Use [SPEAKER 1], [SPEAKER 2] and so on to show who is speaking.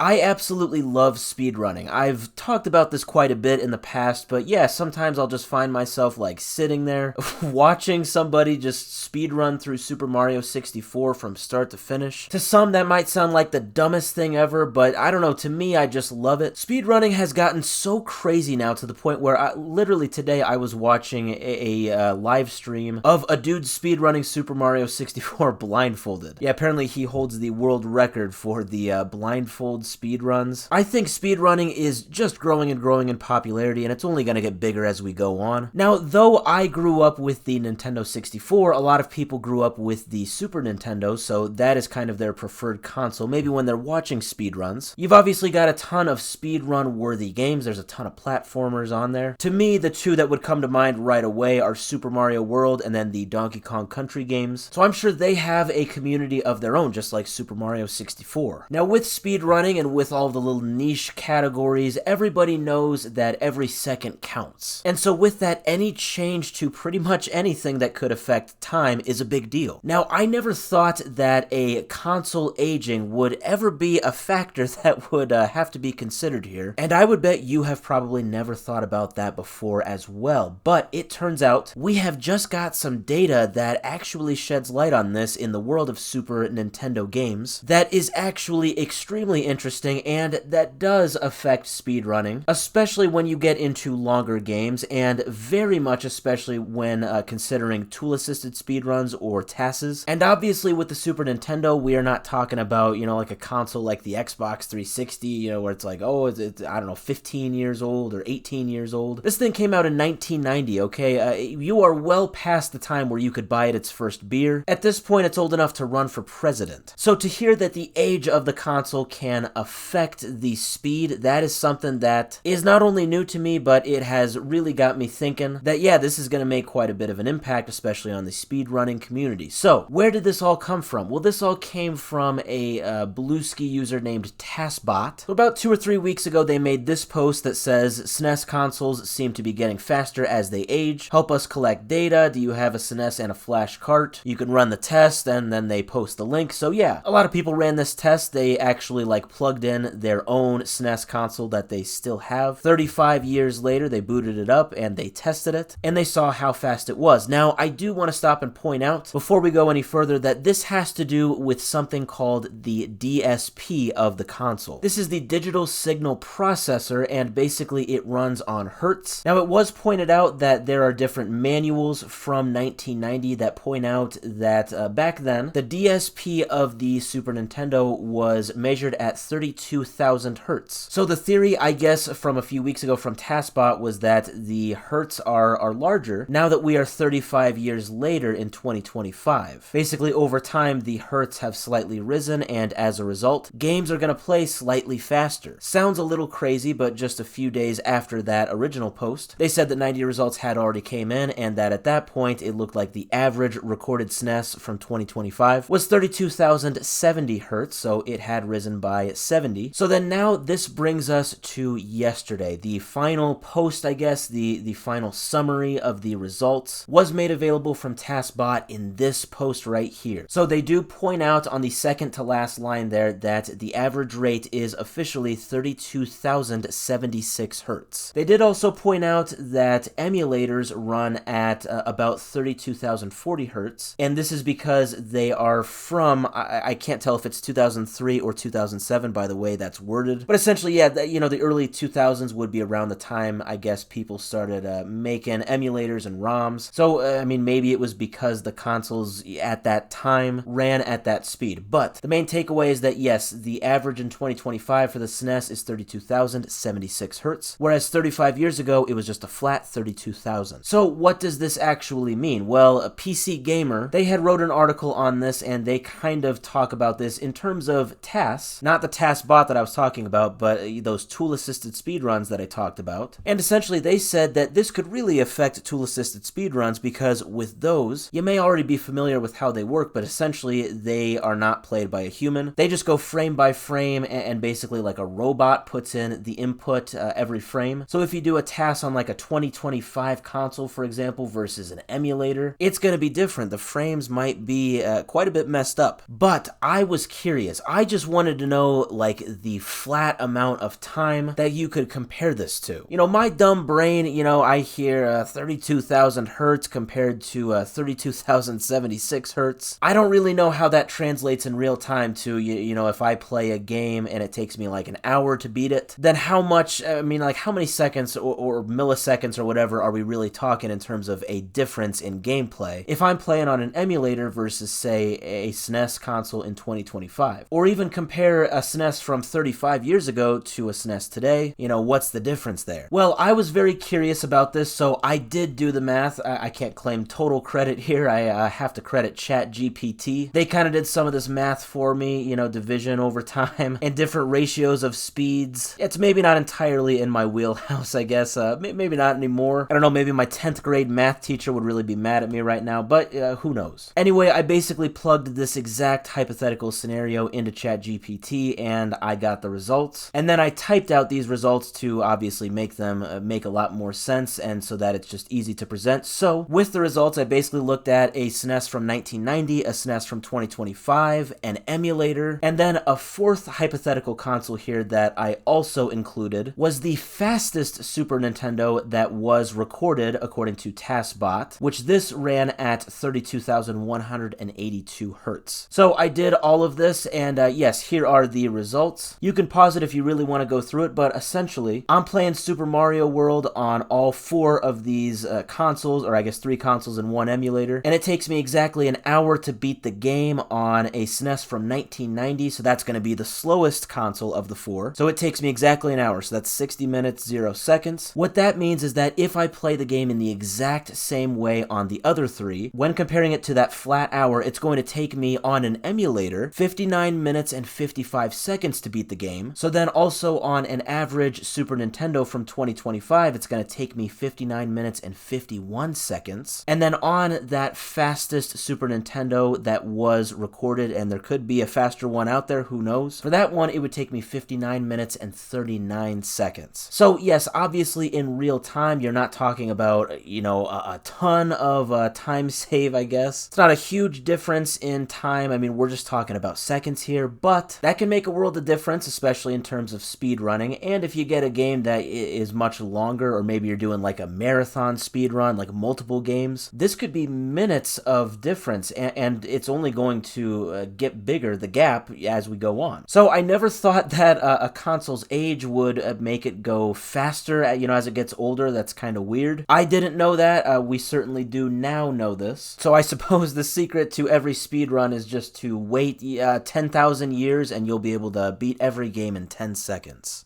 [SPEAKER 1] I absolutely love speedrunning. I've talked about this quite a bit in the past, but yeah, sometimes I'll just find myself like sitting there watching somebody just speedrun through Super Mario 64 from start to finish. To some, that might sound like the dumbest thing ever, but I don't know, to me, I just love it. Speedrunning has gotten so crazy now to the point where literally today I was watching a live stream of a dude speedrunning Super Mario 64 blindfolded. Yeah, apparently he holds the world record for the blindfold speedruns. I think speedrunning is just growing and growing in popularity, and it's only going to get bigger as we go on. Now, though I grew up with the Nintendo 64, a lot of people grew up with the Super Nintendo, so that is kind of their preferred console, maybe when they're watching speedruns. You've obviously got a ton of speedrun-worthy games. There's a ton of platformers on there. To me, the two that would come to mind right away are Super Mario World and then the Donkey Kong Country games. So I'm sure they have a community of their own, just like Super Mario 64. Now, with speedrunning and with all the little niche categories, everybody knows that every second counts. And so with that, any change to pretty much anything that could affect time is a big deal. Now, I never thought that a console aging would ever be a factor that would have to be considered here, and I would bet you have probably never thought about that before as well. But it turns out we have just got some data that actually sheds light on this in the world of Super Nintendo games that is actually extremely interesting and that does affect speedrunning, especially when you get into longer games, and very much especially when considering tool-assisted speedruns or TASs. And obviously with the Super Nintendo, we are not talking about, like a console like the Xbox 360, where it's like, oh, it's I don't know, 15 years old or 18 years old. This thing came out in 1990, okay? You are well past the time where you could buy it its first beer. At this point, it's old enough to run for president. So to hear that the age of the console can affect the speed, that is something that is not only new to me, but it has really got me thinking that, yeah, this is going to make quite a bit of an impact, especially on the speedrunning community. So, where did this all come from? Well, this all came from a Bluesky user named TASBot. So about 2 or 3 weeks ago, they made this post that says, SNES consoles seem to be getting faster as they age. Help us collect data. Do you have a SNES and a flash cart? You can run the test, and then they post the link. So yeah, a lot of people ran this test. They actually plugged in their own SNES console that they still have. 35 years later, they booted it up and they tested it, and they saw how fast it was. Now, I do want to stop and point out, before we go any further, that this has to do with something called the DSP of the console. This is the digital signal processor, and basically it runs on hertz. Now, it was pointed out that there are different manuals from 1990 that point out that back then, the DSP of the Super Nintendo was measured at 32,000 hertz. So the theory, I guess, from a few weeks ago from TASBot was that the hertz are larger now that we are 35 years later in 2025. Basically, over time, the hertz have slightly risen, and as a result, games are going to play slightly faster. Sounds a little crazy, but just a few days after that original post, they said that 90 results had already came in, and that at that point, it looked like the average recorded SNES from 2025 was 32,070 hertz, so it had risen by 70. So then now this brings us to yesterday. The final post, I guess, the final summary of the results was made available from TASBot in this post right here. So they do point out on the second to last line there that the average rate is officially 32,076 hertz. They did also point out that emulators run at about 32,040 hertz, and this is because they are from, I can't tell if it's 2003 or 2007 by the way that's worded, but essentially, yeah, the early 2000s would be around the time, I guess, people started making emulators and ROMs. So, maybe it was because the consoles at that time ran at that speed. But the main takeaway is that, yes, the average in 2025 for the SNES is 32,076 hertz, whereas 35 years ago, it was just a flat 32,000. So what does this actually mean? Well, a PC Gamer, they had wrote an article on this, and they kind of talk about this in terms of TAS, not the TASBot that I was talking about, but those tool-assisted speedruns that I talked about. And essentially, they said that this could really affect tool-assisted speedruns because with those, you may already be familiar with how they work, but essentially, they are not played by a human. They just go frame by frame, and basically like a robot puts in the input every frame. So if you do a TAS on like a 2025 console, for example, versus an emulator, it's going to be different. The frames might be quite a bit messed up. But I was curious. I just wanted to know like the flat amount of time that you could compare this to. You know, my dumb brain, you know, I hear 32,000 hertz compared to 32,076 hertz. I don't really know how that translates in real time to, you know, if I play a game and it takes me like an hour to beat it, then how much, I mean, like how many seconds or milliseconds or whatever are we really talking in terms of a difference in gameplay if I'm playing on an emulator versus, say, a SNES console in 2025? Or even compare a SNES from 35 years ago to a SNES today, you know, what's the difference there? Well, I was very curious about this, so I did do the math. I can't claim total credit here. I have to credit ChatGPT. They kind of did some of this math for me, you know, division over time and different ratios of speeds. It's maybe not entirely in my wheelhouse, I guess. Maybe not anymore. I don't know, maybe my 10th grade math teacher would really be mad at me right now, but who knows? Anyway, I basically plugged this exact hypothetical scenario into ChatGPT and I got the results. And then I typed out these results to obviously make them make a lot more sense and so that it's just easy to present. So with the results, I basically looked at a SNES from 1990, a SNES from 2025, an emulator, and then a fourth hypothetical console here that I also included was the fastest Super Nintendo that was recorded according to TASBot, which this ran at 32,182 hertz. So I did all of this, and yes, here are the results. You can pause it if you really want to go through it, but essentially, I'm playing Super Mario World on all four of these consoles, or I guess 3 consoles and 1 emulator, and it takes me exactly an hour to beat the game on a SNES from 1990, so that's going to be the slowest console of the 4. So it takes me exactly an hour, so that's 60 minutes, 0 seconds. What that means is that if I play the game in the exact same way on the other 3, when comparing it to that flat hour, it's going to take me on an emulator 59 minutes and 55 seconds to beat the game. So then also on an average Super Nintendo from 2025, it's going to take me 59 minutes and 51 seconds. And then on that fastest Super Nintendo that was recorded, and there could be a faster one out there, who knows? For that one, it would take me 59 minutes and 39 seconds. So yes, obviously in real time, you're not talking about, you know, a ton of time save, I guess. It's not a huge difference in time. I mean, we're just talking about seconds here, but that can make a world of difference, especially in terms of speed running. And if you get a game that is much longer, or maybe you're doing like a marathon speed run, like multiple games, this could be minutes of difference, and it's only going to get bigger, the gap, as we go on. So I never thought that a console's age would make it go faster, you know, as it gets older. That's kind of weird. I didn't know that. We certainly do now know this. So I suppose the secret to every speed run is just to wait 10,000 years and you'll be able to beat every game in 10 seconds.